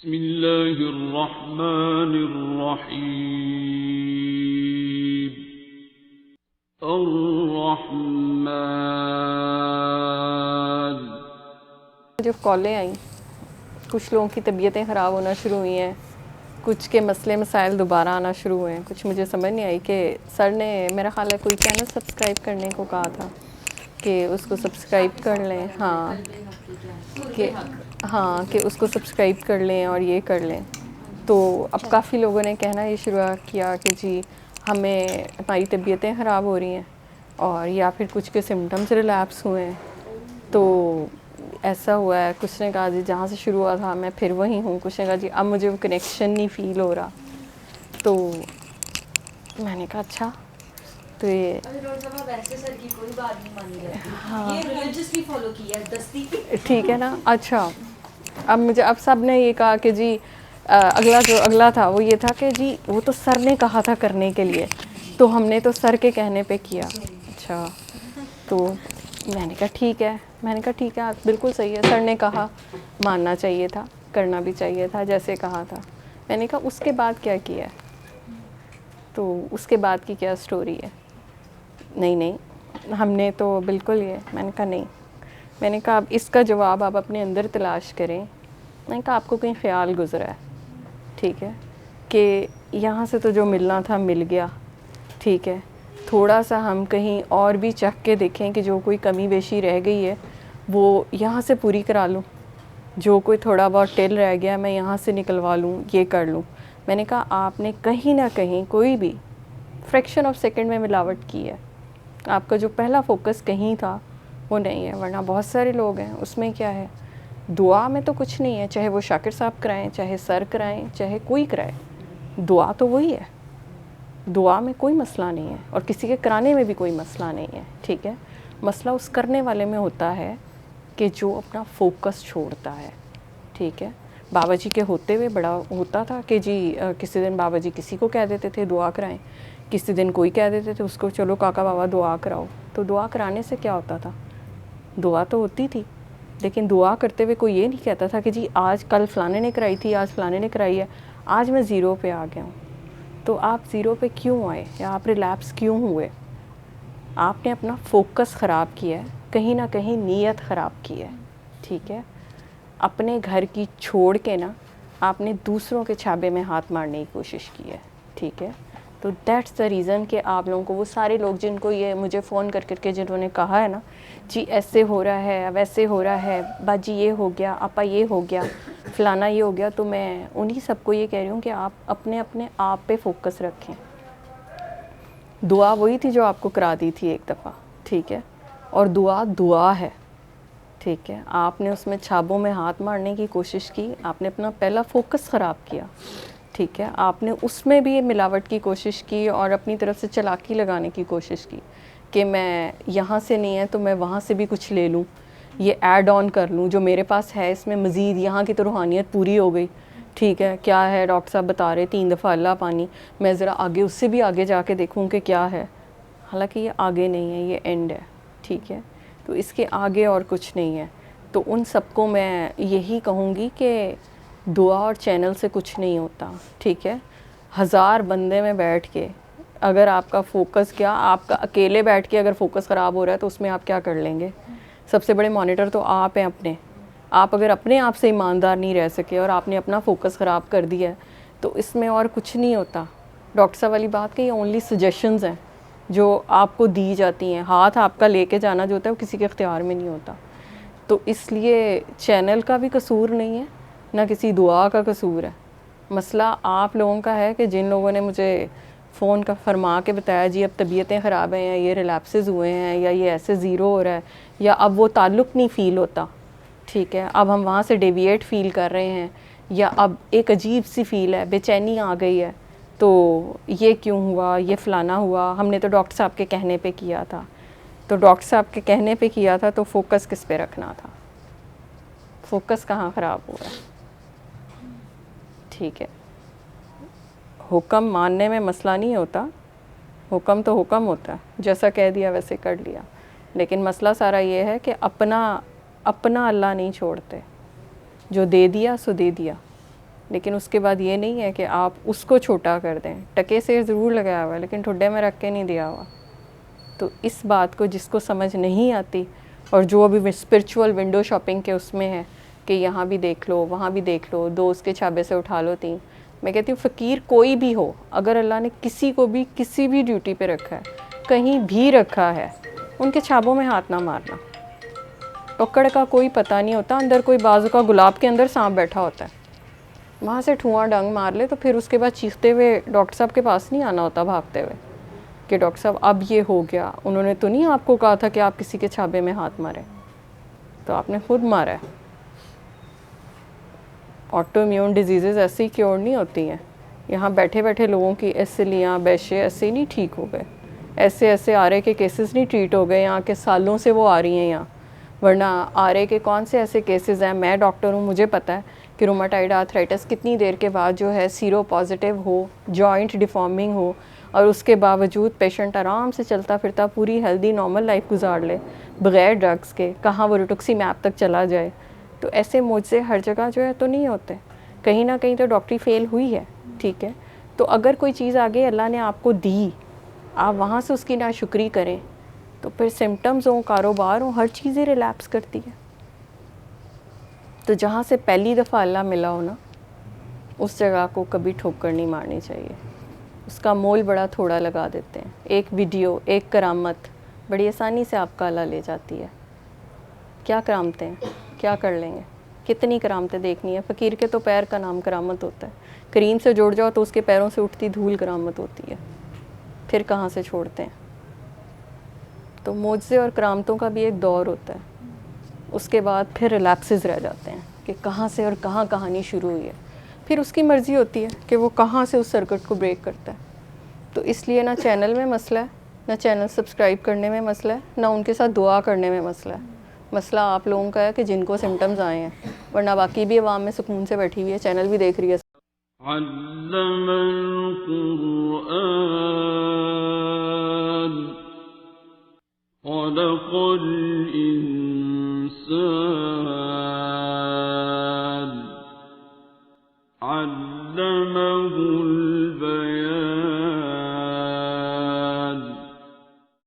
بسم اللہ الرحمن الرحیم الرحمن. جب کالیں آئیں کچھ لوگوں کی طبیعتیں خراب ہونا شروع ہوئی ہیں، کچھ کے مسئلے مسائل دوبارہ آنا شروع ہوئے ہیں. کچھ مجھے سمجھ نہیں آئی کہ سر نے میرا خیال ہے کوئی چینل سبسکرائب کرنے کو کہا تھا کہ اس کو سبسکرائب کر لیں. کہ اس کو سبسکرائب کر لیں اور یہ کر لیں. تو اب کافی لوگوں نے کہنا یہ شروع کیا کہ جی ہمیں ہماری طبیعتیں خراب ہو رہی ہیں اور یا پھر کچھ کے سمٹمز ریلیپس ہوئے ہیں. تو ایسا ہوا ہے، کچھ نے کہا جی جہاں سے شروع ہوا تھا میں پھر وہیں ہوں. کچھ نے کہا جی اب مجھے وہ کنیکشن نہیں فیل ہو رہا. تو میں نے کہا اچھا تو یہ ٹھیک ہے نا. اچھا اب مجھے اب سب نے یہ کہا کہ جی اگلا تھا وہ یہ تھا کہ جی وہ تو سر نے کہا تھا کرنے کے لیے تو ہم نے تو سر کے کہنے پہ کیا. اچھا تو میں نے کہا ٹھیک ہے. میں نے کہا ٹھیک ہے بالکل صحیح ہے، سر نے کہا ماننا چاہیے تھا، کرنا بھی چاہیے تھا جیسے کہا تھا. میں نے کہا اس کے بعد کیا کیا ہے، تو اس کے بعد کی کیا سٹوری ہے. نہیں ہم نے تو بالکل یہ. میں نے کہا نہیں. میں نے کہا اب اس کا جواب آپ اپنے اندر تلاش کریں. میں نے کہا آپ کو کہیں خیال گزرا ہے، ٹھیک ہے، کہ یہاں سے تو جو ملنا تھا مل گیا، ٹھیک ہے، تھوڑا سا ہم کہیں اور بھی چکھ کے دیکھیں کہ جو کوئی کمی بیشی رہ گئی ہے وہ یہاں سے پوری کرا لوں، جو کوئی تھوڑا بہت ٹل رہ گیا میں یہاں سے نکلوا لوں، یہ کر لوں. میں نے کہا آپ نے کہیں نہ کہیں کوئی بھی فریکشن آف سیکنڈ میں ملاوٹ کی ہے. آپ کا جو پہلا فوکس کہیں تھا وہ نہیں ہے. ورنہ بہت سارے لوگ ہیں، اس میں کیا ہے، دعا میں تو کچھ نہیں ہے، چاہے وہ شاکر صاحب کرائیں، چاہے سر کرائیں، چاہے کوئی کرائے، دعا تو وہی ہے. دعا میں کوئی مسئلہ نہیں ہے اور کسی کے کرانے میں بھی کوئی مسئلہ نہیں ہے، ٹھیک ہے. مسئلہ اس کرنے والے میں ہوتا ہے کہ جو اپنا فوکس چھوڑتا ہے، ٹھیک ہے. بابا جی کے ہوتے ہوئے بڑا ہوتا تھا کہ جی کسی دن بابا جی کسی کو کہہ دیتے تھے دعا کرائیں، کسی دن کوئی کہہ دیتے تھے اس کو چلو کاکا بابا دعا کراؤ. تو دعا کرانے سے کیا ہوتا تھا، دعا تو ہوتی تھی لیکن دعا کرتے ہوئے کوئی یہ نہیں کہتا تھا کہ جی آج کل فلانے نے کرائی تھی، آج فلانے نے کرائی ہے، آج میں زیرو پہ آ گیا ہوں. تو آپ زیرو پہ کیوں آئے یا آپ ریلیپس کیوں ہوئے؟ آپ نے اپنا فوکس خراب کیا ہے، کہیں نہ کہیں نیت خراب کی ہے، ٹھیک ہے. اپنے گھر کی چھوڑ کے نا آپ نے دوسروں کے چھابے میں ہاتھ مارنے کی کوشش کی ہے، ٹھیک ہے. تو دیٹس دا ریزن کہ آپ لوگوں کو وہ سارے لوگ جن کو یہ مجھے فون کر کے جنہوں نے کہا ہے نا جی ایسے ہو رہا ہے ویسے ہو رہا ہے، باجی یہ ہو گیا، آپا یہ ہو گیا، فلانا یہ ہو گیا، تو میں انہی سب کو یہ کہہ رہی ہوں کہ آپ اپنے آپ پہ فوکس رکھیں. دعا وہی تھی جو آپ کو کرا دی تھی ایک دفعہ، ٹھیک ہے، اور دعا ہے، ٹھیک ہے. آپ نے اس میں چھابوں میں ہاتھ مارنے کی کوشش کی، آپ نے اپنا پہلا فوکس خراب کیا، ٹھیک ہے. آپ نے اس میں بھی ملاوٹ کی کوشش کی اور اپنی طرف سے چلاکی لگانے کی کوشش کی کہ میں یہاں سے نہیں ہے تو میں وہاں سے بھی کچھ لے لوں، یہ ایڈ آن کر لوں جو میرے پاس ہے، اس میں مزید یہاں کی تو روحانیت پوری ہو گئی، ٹھیک ہے. کیا ہے ڈاکٹر صاحب بتا رہے 3 دفعہ اللہ پانی، میں ذرا آگے اس سے بھی آگے جا کے دیکھوں کہ کیا ہے. حالانکہ یہ آگے نہیں ہے، یہ اینڈ ہے، ٹھیک ہے. تو اس کے آگے اور کچھ نہیں ہے. تو ان سب کو میں یہی کہوں گی کہ دعا اور چینل سے کچھ نہیں ہوتا، ٹھیک ہے. 1000 بندے میں بیٹھ کے اگر آپ کا فوکس کیا، آپ کا اکیلے بیٹھ کے اگر فوکس خراب ہو رہا ہے تو اس میں آپ کیا کر لیں گے؟ سب سے بڑے مانیٹر تو آپ ہیں اپنے. آپ اگر اپنے آپ سے ایماندار نہیں رہ سکے اور آپ نے اپنا فوکس خراب کر دیا ہے تو اس میں اور کچھ نہیں ہوتا. ڈاکٹر صاحب والی بات کہ یہ اونلی سجیشنز ہیں جو آپ کو دی جاتی ہیں، ہاتھ آپ کا لے کے جانا جو ہوتا ہے وہ کسی کے اختیار میں نہیں ہوتا. تو اس لیے چینل کا بھی قصور نہیں ہے، نہ کسی دعا کا قصور ہے. مسئلہ آپ لوگوں کا ہے کہ جن لوگوں نے مجھے فون کا فرما کے بتایا جی اب طبیعتیں خراب ہیں، یا یہ ریلیپسز ہوئے ہیں، یا یہ ایسے زیرو ہو رہا ہے، یا اب وہ تعلق نہیں فیل ہوتا، ٹھیک ہے، اب ہم وہاں سے ڈیویٹ فیل کر رہے ہیں، یا اب ایک عجیب سی فیل ہے، بے چینی آ گئی ہے، تو یہ کیوں ہوا، یہ فلانا ہوا، ہم نے تو ڈاکٹر صاحب کے کہنے پہ کیا تھا. تو ڈاکٹر صاحب کے کہنے پہ کیا تھا تو فوکس کس پہ رکھنا تھا؟ فوکس کہاں خراب ہوا ہے، ٹھیک ہے. حکم ماننے میں مسئلہ نہیں ہوتا، حکم تو حکم ہوتا ہے، جیسا کہہ دیا ویسے کر لیا. لیکن مسئلہ سارا یہ ہے کہ اپنا اللہ نہیں چھوڑتے. جو دے دیا سو دے دیا، لیکن اس کے بعد یہ نہیں ہے کہ آپ اس کو چھوٹا کر دیں. ٹکے سے ضرور لگایا ہوا ہے لیکن ٹھڈے میں رکھ کے نہیں دیا ہوا. تو اس بات کو جس کو سمجھ نہیں آتی اور جو ابھی اسپرچول ونڈو شاپنگ کے اس میں ہے کہ یہاں بھی دیکھ لو وہاں بھی دیکھ لو, 2 اس کے چھابے سے اٹھا لو 3, میں کہتی ہوں فقیر کوئی بھی ہو, اگر اللہ نے کسی کو بھی کسی بھی ڈیوٹی پہ رکھا ہے, کہیں بھی رکھا ہے, ان کے چھابوں میں ہاتھ نہ مارنا. ٹکڑ کا کوئی پتہ نہیں ہوتا, اندر کوئی بازو کا گلاب کے اندر سانپ بیٹھا ہوتا ہے, وہاں سے ٹھواں ڈنگ مار لے تو پھر اس کے بعد چیختے ہوئے ڈاکٹر صاحب کے پاس نہیں آنا ہوتا بھاگتے ہوئے کہ ڈاکٹر صاحب اب یہ ہو گیا, انہوں نے تو نہیں آپ کو کہا تھا کہ آپ کسی کے چھابے میں ہاتھ ماریں, تو آپ نے خود مارا ہے. آٹو امیون ڈیزیزز ایسی کیور نہیں ہوتی ہیں. یہاں بیٹھے بیٹھے لوگوں کی ایسلیاں بیشے ایسے نہیں ٹھیک ہو گئے, ایسے آرے کے کیسز نہیں ٹریٹ ہو گئے یہاں کے, سالوں سے وہ آ رہی ہیں یہاں. ورنہ آرے کے کون سے ایسے کیسز ہیں, میں ڈاکٹر ہوں مجھے پتہ ہے کہ روماٹائڈ آرتھرائٹس کتنی دیر کے بعد جو ہے سیرو پازیٹیو ہو, جوائنٹ ڈیفارمنگ ہو, اور اس کے باوجود پیشنٹ آرام سے چلتا پھرتا پوری ہیلدی نارمل لائف گزار لے بغیر ڈرگس کے, کہاں وہ ریٹوکسی میپ تک چلا جائے. تو ایسے معجزے ہر جگہ جو ہے تو نہیں ہوتے, کہیں نہ کہیں تو ڈاکٹری فیل ہوئی ہے. ٹھیک ہے, تو اگر کوئی چیز آگے اللہ نے آپ کو دی, آپ وہاں سے اس کی ناشکری کریں تو پھر سمٹمز ہوں, کاروبار ہوں, ہر چیز ہی ریلیپس کرتی ہے. تو جہاں سے پہلی دفعہ اللہ ملا ہو نا, اس جگہ کو کبھی ٹھوکر نہیں مارنی چاہیے. اس کا مول بڑا تھوڑا لگا دیتے ہیں. ایک ویڈیو, ایک کرامت بڑی آسانی سے آپ کا اللہ لے جاتی ہے. کیا کرامتیں ہیں, کیا کر لیں گے, کتنی کرامتیں دیکھنی ہے. فقیر کے تو پیر کا نام کرامت ہوتا ہے, کریم سے جوڑ جاؤ تو اس کے پیروں سے اٹھتی دھول کرامت ہوتی ہے. پھر کہاں سے چھوڑتے ہیں. تو معجزے اور کرامتوں کا بھی ایک دور ہوتا ہے, اس کے بعد پھر ریلیپسز رہ جاتے ہیں کہ کہاں سے اور کہاں کہانی شروع ہوئی ہے. پھر اس کی مرضی ہوتی ہے کہ وہ کہاں سے اس سرکٹ کو بریک کرتا ہے. تو اس لیے نہ چینل میں مسئلہ ہے, نہ چینل سبسکرائب کرنے میں مسئلہ ہے, نہ ان کے ساتھ دعا کرنے میں مسئلہ ہے. مسئلہ آپ لوگوں کا ہے کہ جن کو سمٹمز آئے ہیں, ورنہ باقی بھی عوام میں سکون سے بیٹھی ہوئی ہے, چینل بھی دیکھ رہی ہے. علم القرآن خلق الإنسان علمه